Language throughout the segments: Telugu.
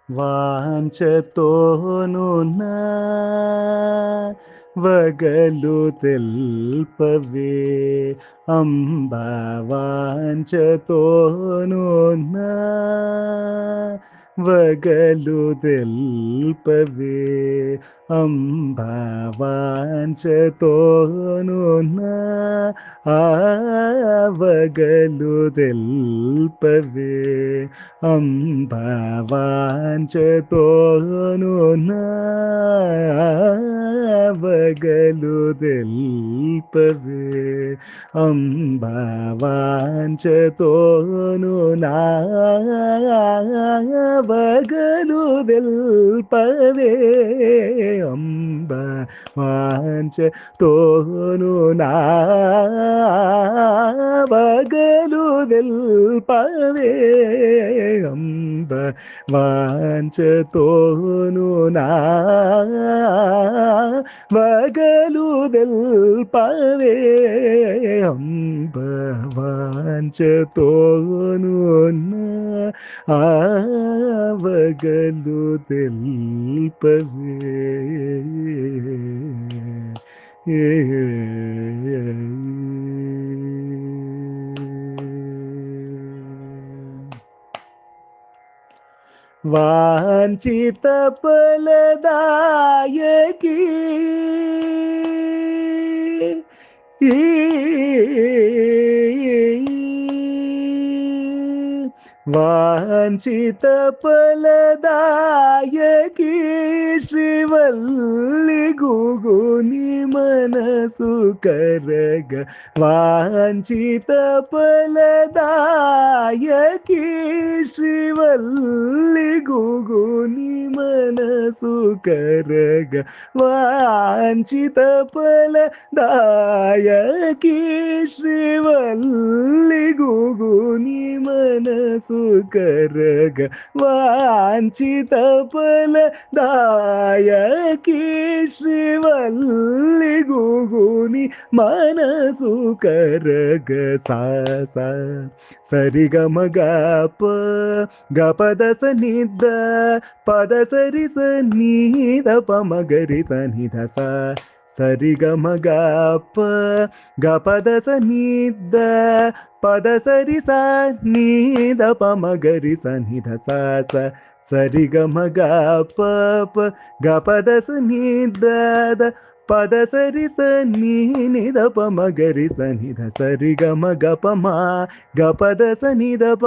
వాంఛతోను నా వగలు తెల్పవే అంబా వాంఛతోను నా వగలు తెల్పవే అంబా వాంఛతోను నా వగలు తెల్పవే అంబా వాంఛతోను నా వగలు తెల్పవే అంబా వాంఛతోను నా వగలు తెల్పవే అంబా వాంఛతోను నా వగలు తెల్పవే అంబ వాంఛతోను నా వగలు తెల్పవే అంబ వాంఛతోను నా వగలు తెల్పవే వాంఛిత ఫలదాయకి వాంఛిత ఫలదాయకి శ్రీవల్లి గుగుని మనసు కరగ వాంఛిత ఫలదాయకి శ్రీవల్లి గుగుని మనసు కరగ వాంఛిత ఫలదాయకి శ్రీవల్లి గుగుని మనసు కరగ వాంఛిత ఫలదాయకి శ్రీవల్లి గుగుని మనసు కరగ సా సరిగమగ గపద సనిద పద సరి సనిద పమగరి సనిద సరిగమగ గపద సనిద పద సరి సనిద పమగరి సనిద సరిగమగ గపద సనిద పద సరి సనిద పమగరి సనిద సరిగమ గపమా గపద సనిద ప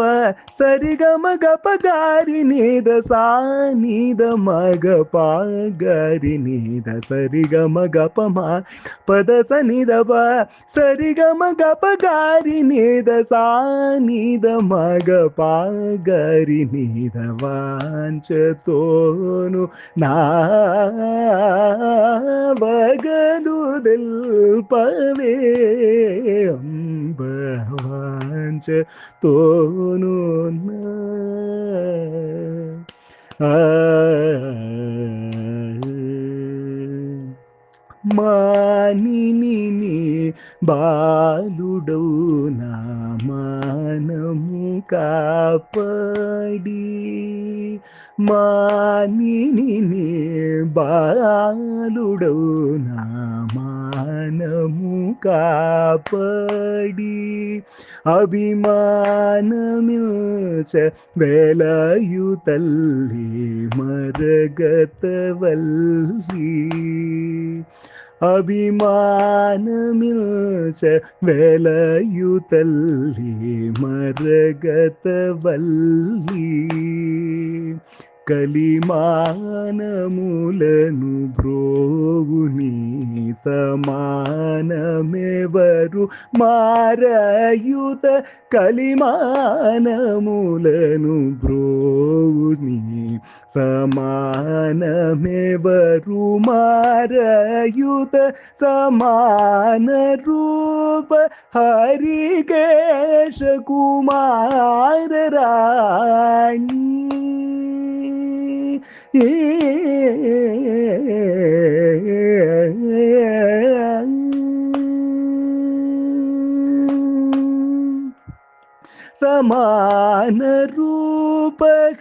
సరిగమ గప గారి నిద సానిద మగ పాగారి నిద సరిగమ గపమా పద సనిద ప సరిగమ గప గారి నిద సానిద మగ పాగారి నిద వాంఛతోను నా వగలు తెల్పవే అంబ వాంఛతోను నా మానిని బాలుడౌ నా మానము కాపాడి మానిని బాలుడౌ నా మానము కాపాడి అభిమానమిల్చ వేలయు తల్లి మరగతవల్లి అభిమానమిల్చ వేలయు తల్లి మరగతవల్లి కలిమానములను బ్రోవుని సమానమెవరు మారయుత కలిమానములను బ్రోవుని సమానమెవరు మారయుత సమాన రూప హరికేశ కుమార రాణి సమాన రూప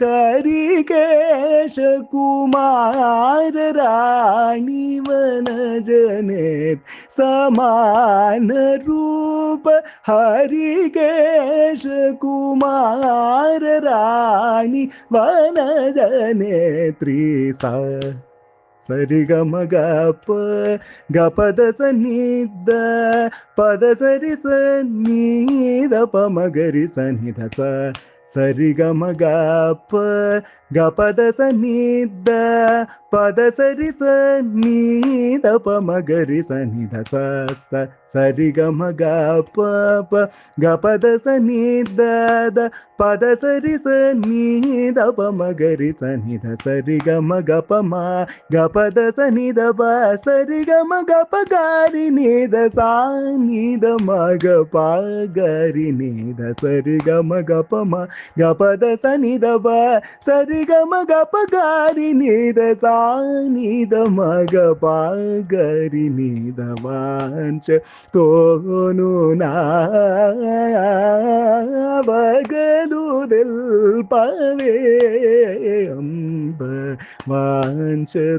हरिकेश कुमार रानी वन जनेत समान रूप हरिकेश कुमार रानी वन जनेत्री सा సరిగమగప గపద సన్నిధ పద సరి సన్నిధ పమగరి సన్నిధ స సరిగమగప గపద సన్నిధ పద సరి సన్నిధ పమగరి సన్నిధ స సరిగమగప గపద సన్నిధ పద సరి సన్నిధ పమగరి సన్నిధ సరిగమగపమ గపద సనిద ప సరిగమ గప గారి నిద సానిద మగ పాగరి నిద సరిగమ గపమ గపద సనిద ప సరిగమ గప గారి నిద సానిద మగ పాగరి నిద వాంచ తోను నావగలు దెల్పవే అంబ వాంఛతోను